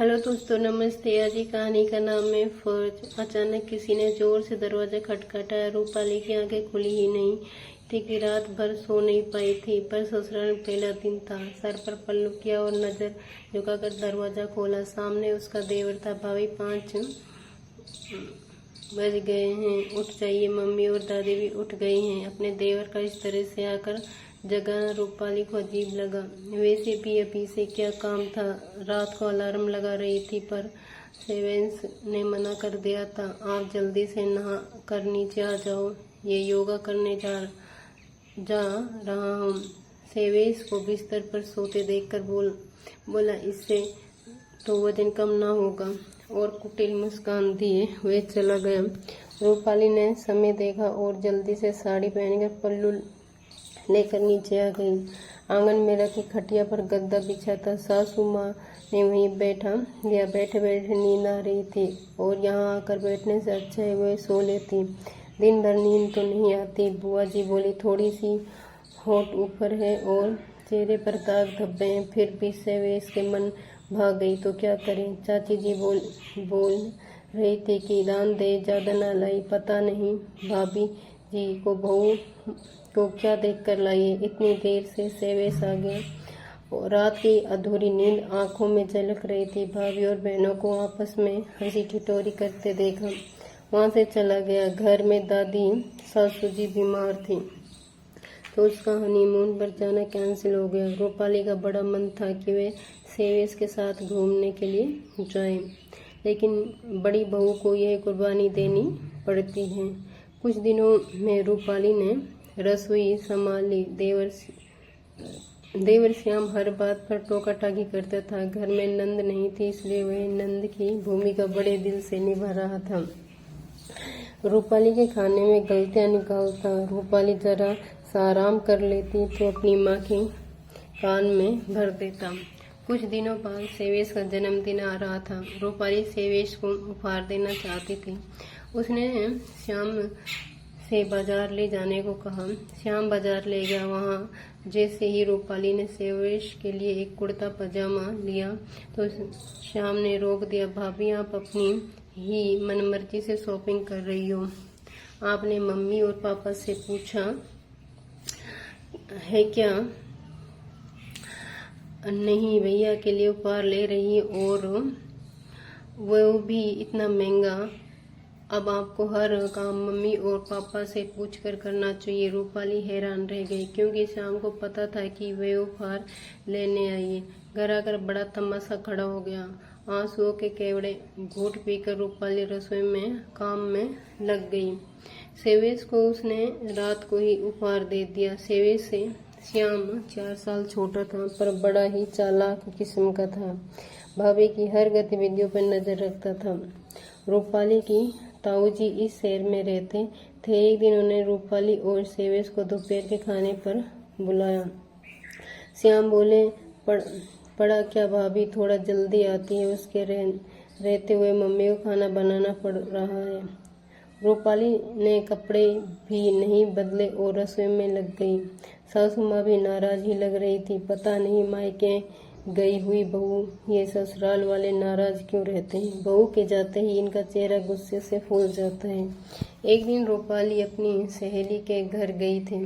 Hello दोस्तों, नमस्ते। आज की कहानी का नाम है फर्ज। अचानक किसी ने जोर से दरवाजा खटखटाया। रूपाली की आंखें खुली ही नहीं थी कि रात भर सो नहीं पाई थी, पर ससुराल में पहला दिन था। सर पर पल्लू किया और नजर झुकाकर दरवाजा खोला। सामने उसका देवर था। भाभी, 5 बज गए हैं, उठ जाइए। मम्मी और दादी भी उठ गई हैं। अपने देवर का इस तरह से आकर जगाना रूपाली को अजीब लगा। वैसे भी अभी से क्या काम था। रात को अलार्म लगा रही थी, पर सेवेंस ने मना कर दिया था। आप जल्दी से नहा कर नीचे आ जाओ, ये योगा करने जा रहा हूँ। सेवेंस को बिस्तर पर सोते देखकर बोला, इससे तो वजन कम ना होगा। और कुटिल मुस्कान दिए वे चला गया। रूपाली ने समय देखा और जल्दी से साड़ी पहनकर पल्लू लेकर नीचे आ गई। आंगन में रखी खटिया पर गद्दा बिछा था। सासू माँ ने वहीं बैठा दिया। बैठे बैठे नींद आ रही थी और यहाँ आकर बैठने से अच्छा है वे सो लेती। दिन भर नींद तो नहीं आती। बुआ जी बोली, थोड़ी सी होठ ऊपर है और चेहरे पर दाग धब्बे हैं। फिर भी सेवेश के मन भाग गई तो क्या करें। चाची जी बोल रही थी कि दान दे, ज्यादा ना लाई। पता नहीं भाभी जी को बहू को क्या देख कर लाई। इतनी देर से सेवेश आ गया और रात की अधूरी नींद आंखों में झलक रही थी। भाभी और बहनों को आपस में हंसी ठिठोरी करते देखा, वहां से चला गया। घर में दादी सासू जी बीमार थी तो उसका हनीमून पर जाना कैंसिल हो गया। रूपाली का बड़ा मन था कि वे सेवेश के साथ घूमने के लिए जाएं, लेकिन बड़ी बहू को यह कुर्बानी देनी पड़ती है। कुछ दिनों में रूपाली ने रसोई संभाल ली। देवर श्याम हर बात पर टोका टाकी करता था। घर में नंद नहीं थी, इसलिए वह नंद की भूमिका बड़े दिल से निभा रहा था। रूपाली के खाने में गलतियां निकालता। रूपाली जरा सा आराम कर लेती तो अपनी माँ के कान में भर देता। कुछ दिनों बाद सेवेश का जन्मदिन आ रहा था। रूपाली सेवेश को उपहार देना चाहती थी। उसने श्याम से बाजार ले जाने को कहा। श्याम बाजार ले गया। वहाँ जैसे ही रूपाली ने सेवेश के लिए एक कुर्ता पजामा लिया तो श्याम ने रोक दिया। भाभी, आप अपनी ही मनमर्जी से शॉपिंग कर रही हो। आपने मम्मी और पापा से पूछा है क्या? नहीं, भैया के लिए उपहार ले रही और वो भी इतना महंगा। अब आपको हर काम मम्मी और पापा से पूछकर करना चाहिए। रूपाली हैरान रह गई, क्योंकि शाम को पता था कि वे उपहार लेने आई। घर आकर बड़ा तमाशा खड़ा हो गया। आंसुओं के केवड़े घूंट पीकर रूपाली रसोई में काम में लग गई। सेवेश को उसने रात को ही उपहार दे दिया। सेवेश से श्याम 4 साल छोटा था, पर बड़ा ही चालाक किस्म का था। भाभी की हर गतिविधियों पर नजर रखता था। रूपाली की ताऊजी इस शहर में रहते थे। एक दिन उन्होंने रूपाली और सेवेश को दोपहर के खाने पर बुलाया। श्याम बोले, पड़ा क्या भाभी, थोड़ा जल्दी आती है। उसके रहते हुए मम्मी को खाना बनाना पड़ रहा है। रूपाली ने कपड़े भी नहीं बदले और रसोई में लग गई। सासू माँ भी नाराज ही लग रही थी। पता नहीं मायके गई हुई बहू, ये ससुराल वाले नाराज क्यों रहते हैं। बहू के जाते ही इनका चेहरा गुस्से से फूल जाता है। एक दिन रूपाली अपनी सहेली के घर गई थी।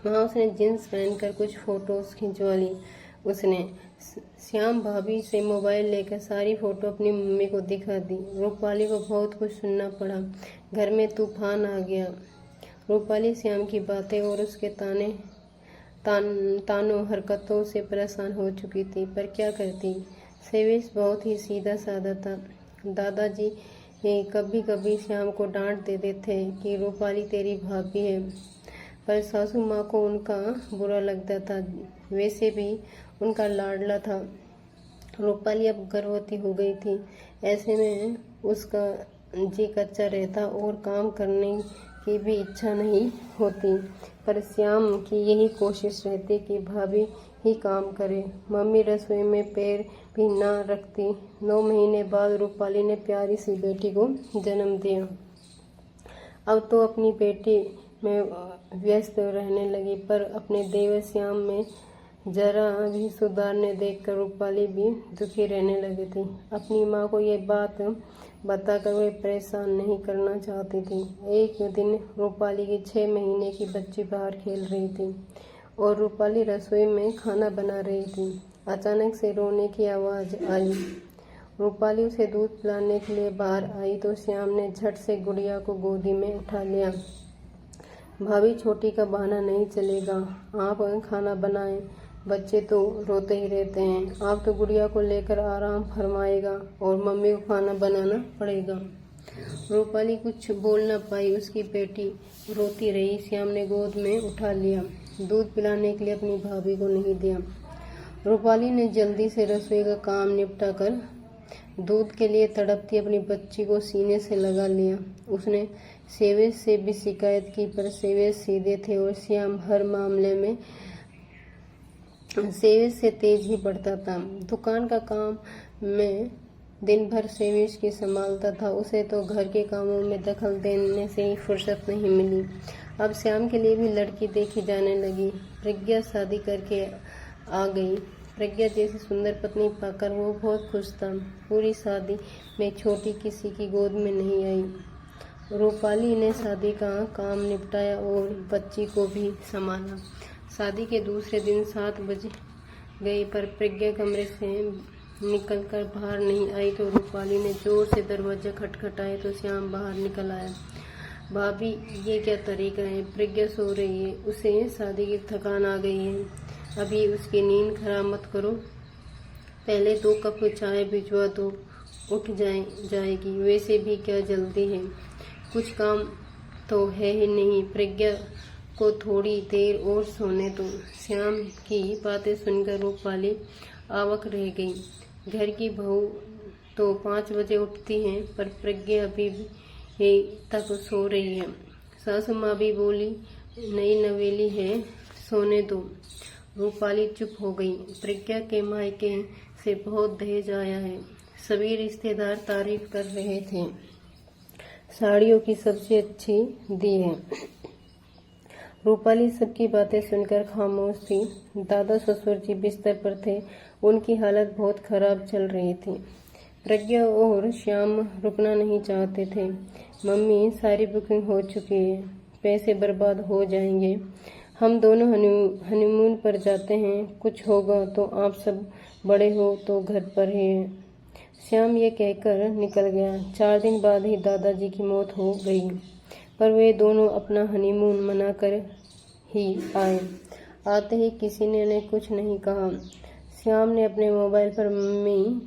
वहाँ उसने जींस पहनकर कुछ फोटोज खिंचवा ली। उसने श्याम भाभी से मोबाइल लेकर सारी फोटो अपनी मम्मी को दिखा दी। रूपाली को बहुत कुछ सुनना पड़ा। घर में तूफान आ गया। रूपाली श्याम की बातें और उसके तानों हरकतों से परेशान हो चुकी थी, पर क्या करती। सेवेश बहुत ही सीधा साधा था। दादाजी कभी कभी श्याम को डांट देते थे कि रूपाली तेरी भाभी है, पर सासू माँ को उनका बुरा लगता था। वैसे भी उनका लाडला था। रूपाली अब गर्भवती हो गई थी। ऐसे में उसका जी कच्चा रहता और काम करने की भी इच्छा नहीं होती, पर श्याम की यही कोशिश रहती कि भाभी ही काम करे। मम्मी रसोई में पैर भी ना रखती। 9 महीने बाद रूपाली ने प्यारी सी बेटी को जन्म दिया। अब तो अपनी बेटी में व्यस्त रहने लगी, पर अपने देवर श्याम में जरा भी सुधारने देखकर रूपाली भी दुखी रहने लगी थी। अपनी माँ को ये बात बताकर वे परेशान नहीं करना चाहती थी। एक दिन रूपाली की 6 महीने की बच्ची बाहर खेल रही थी और रूपाली रसोई में खाना बना रही थी। अचानक से रोने की आवाज़ आई। रूपाली उसे दूध पिलाने के लिए बाहर आई तो श्याम ने झट से गुड़िया को गोदी में उठा लिया। भाभी, छोटी का बहाना नहीं चलेगा, आप खाना बनाएं, बच्चे तो रोते ही रहते हैं। आप तो गुड़िया को लेकर आराम फरमाएगा और मम्मी को खाना बनाना पड़ेगा। रूपाली कुछ बोल न पाई, उसकी बेटी रोती रही। श्याम ने गोद में उठा लिया, दूध पिलाने के लिए अपनी भाभी को नहीं दिया। रूपाली ने जल्दी से रसोई का काम निपटा कर दूध के लिए तड़पती अपनी बच्ची को सीने से लगा लिया। उसने सेवेज से भी शिकायत की, पर सेवेज सीधे थे और श्याम हर मामले में सेवेज से तेज ही बढ़ता था। दुकान का काम में दिन भर सेवेज की संभालता था। उसे तो घर के कामों में दखल देने से ही फुर्सत नहीं मिली। अब श्याम के लिए भी लड़की देखी जाने लगी। प्रज्ञा शादी करके आ गई। प्रज्ञा जैसी सुंदर पत्नी पाकर वो बहुत खुश था। पूरी शादी में छोटी किसी की गोद में नहीं आई। रूपाली ने शादी का काम निपटाया और बच्ची को भी संभाला। शादी के दूसरे दिन 7 बज गए, पर प्रज्ञा कमरे से निकलकर बाहर नहीं आई तो रूपाली ने जोर से दरवाजा खटखटाया तो श्याम बाहर निकल आया। भाभी, ये क्या तरीका है? प्रज्ञा सो रही है, उसे शादी की थकान आ गई है, अभी उसकी नींद खराब मत करो। पहले 2 कप चाय भिजवा दो, उठ जाएगी। वैसे भी क्या जल्दी है, कुछ काम तो है ही नहीं। प्रज्ञा को थोड़ी देर और सोने दो। श्याम की बातें सुनकर रूपाली अवाक रह गई। घर की बहू तो 5 बजे उठती हैं, पर प्रज्ञा अभी भी तक सो रही है। सासू माँ भी बोली, नई नवेली है, सोने दो। रूपाली चुप हो गई। प्रज्ञा के मायके से बहुत दहेज आया है। सभी रिश्तेदार तारीफ कर रहे थे। साड़ियों की सबसे अच्छी दी है। रूपाली सबकी बातें सुनकर खामोश थी। दादा ससुर जी बिस्तर पर थे, उनकी हालत बहुत खराब चल रही थी। प्रज्ञा और श्याम रुकना नहीं चाहते थे। मम्मी, सारी बुकिंग हो चुकी है, पैसे बर्बाद हो जाएंगे। हम दोनों हनीमून पर जाते हैं, कुछ होगा तो आप सब बड़े हो तो घर पर ही हैं। श्याम ये कहकर निकल गया। 4 दिन बाद ही दादाजी की मौत हो गई, पर वे दोनों अपना हनीमून मनाकर ही आए। आते ही किसी ने उन्हें कुछ नहीं कहा। श्याम ने अपने मोबाइल पर मम्मी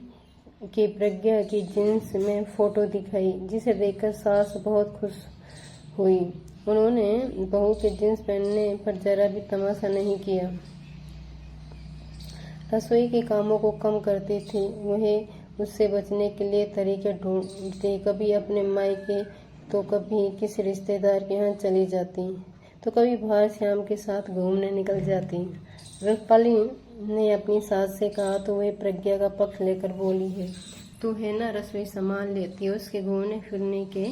की प्रज्ञा की जींस में फोटो दिखाई, जिसे देखकर सास बहुत खुश हुई। उन्होंने बहू के जींस पहनने पर जरा भी तमाशा नहीं किया। रसोई के कामों को कम करती थी। वह उससे बचने के लिए तरीके ढूंढती, कभी अपने मायके तो कभी किसी रिश्तेदार के यहाँ चली जाती, तो कभी बाहर श्याम के साथ घूमने निकल जाती। रूपाली ने अपनी सास से कहा तो वह प्रज्ञा का पक्ष लेकर बोली है, तू है ना, रसोई संभाल लेती है, उसके घूमने फिरने के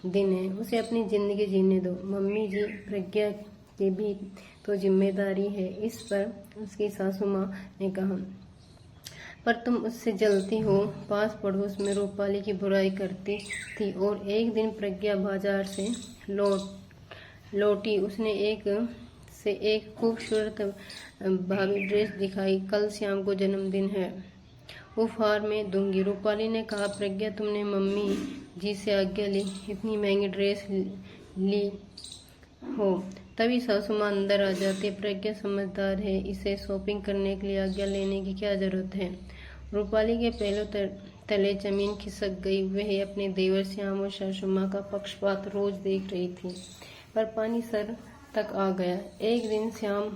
दिन है, उसे अपनी जिंदगी जीने दो। मम्मी जी, प्रज्ञा की भी तो जिम्मेदारी है। इस पर उसकी सासू माँ ने कहा, पर तुम उससे जलती हो। पास पड़ोस में रूपाली की बुराई करती थी। और एक दिन प्रज्ञा बाजार से लौटी। उसने एक खूबसूरत भाभी ड्रेस दिखाई। कल श्याम को जन्मदिन है, उपहार में दूंगी। रूपाली ने कहा, प्रज्ञा, तुमने मम्मी जी से आज्ञा ली, इतनी महंगी ड्रेस ली हो। तभी सासू माँ अंदर आ जाती। प्रज्ञा समझदार है, इसे शॉपिंग करने के लिए आज्ञा लेने की क्या जरूरत है। रूपाली के पहले तले जमीन खिसक गई। वह अपने देवर श्याम और सासू माँ का पक्षपात रोज देख रही थी, पर पानी सर तक आ गया। एक दिन श्याम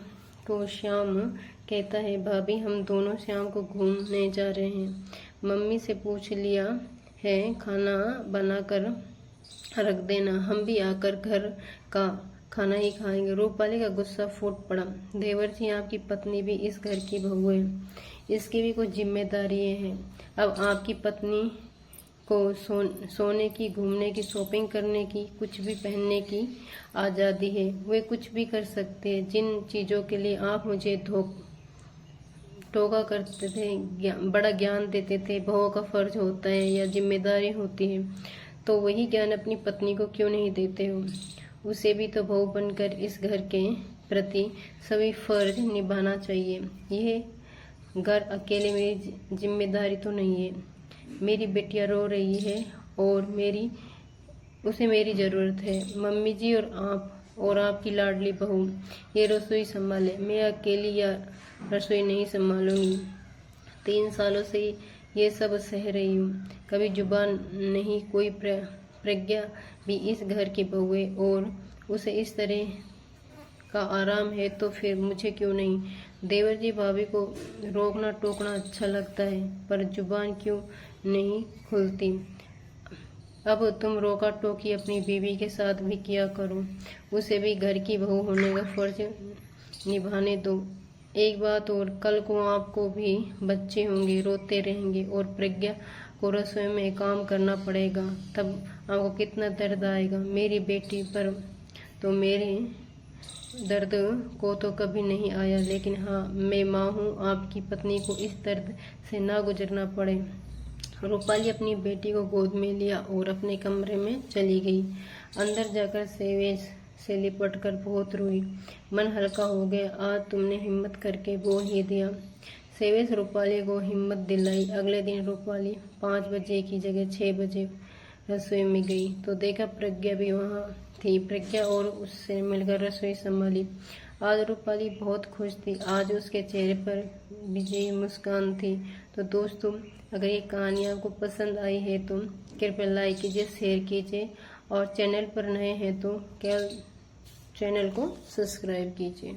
कहता है, भाभी, हम दोनों शाम को घूमने जा रहे हैं, मम्मी से पूछ लिया है, खाना बना कर रख देना, हम भी आकर घर का खाना ही खाएंगे। रूपाली का गुस्सा फूट पड़ा। देवर जी, आपकी पत्नी भी इस घर की बहू है, इसकी भी कुछ जिम्मेदारी है। अब आपकी पत्नी को सोने की, घूमने की, शॉपिंग करने की, कुछ भी पहनने की आज़ादी है। वे कुछ भी कर सकते हैं। जिन चीज़ों के लिए आप मुझे टोका करते थे, बड़ा ज्ञान देते थे। बहुओं का फर्ज होता है या जिम्मेदारी होती है, तो वही ज्ञान अपनी पत्नी को क्यों नहीं देते हो? उसे भी तो बहू बनकर इस घर के प्रति सभी फर्ज निभाना चाहिए। यह घर अकेले मेरी जिम्मेदारी तो नहीं है। मेरी बेटियां रो रही है और उसे मेरी ज़रूरत है। मम्मी जी और आपकी लाडली बहू ये रसोई संभाले, मैं अकेली या रसोई नहीं संभालूंगी। 3 सालों से ये सब सह रही हूँ, कभी जुबान नहीं। कोई प्रज्ञा भी इस घर की बहू है और उसे इस तरह का आराम है, तो फिर मुझे क्यों नहीं? देवर जी, भाभी को रोकना टोकना अच्छा लगता है, पर जुबान क्यों नहीं खुलती? अब तुम रोका टोकी अपनी बीवी के साथ भी किया करो, उसे भी घर की बहू होने का फर्ज निभाने दो। एक बात और, कल को आपको भी बच्चे होंगे, रोते रहेंगे और प्रज्ञा को रसोई में काम करना पड़ेगा, तब आपको कितना दर्द आएगा। मेरी बेटी पर तो मेरे दर्द को तो कभी नहीं आया, लेकिन हाँ, मैं माँ हूँ, आपकी पत्नी को इस दर्द से ना गुजरना पड़े। रूपाली अपनी बेटी को गोद में लिया और अपने कमरे में चली गई। अंदर जाकर सेवेश से लिपट कर बहुत रोई। मन हल्का हो गया, आज तुमने हिम्मत करके बोल ही दिया। सेवेश रूपाली को हिम्मत दिलाई। अगले दिन रूपाली 5 बजे की जगह 6 बजे रसोई में गई तो देखा प्रज्ञा भी वहाँ थी। प्रज्ञा और उससे मिलकर रसोई संभाली। आज रूपाली बहुत खुश थी, आज उसके चेहरे पर विजयी मुस्कान थी। तो दोस्तों, अगर ये कहानी आपको पसंद आई है तो कृपया लाइक कीजिए, शेयर कीजिए और चैनल पर नए हैं तो क्या चैनल को सब्सक्राइब कीजिए।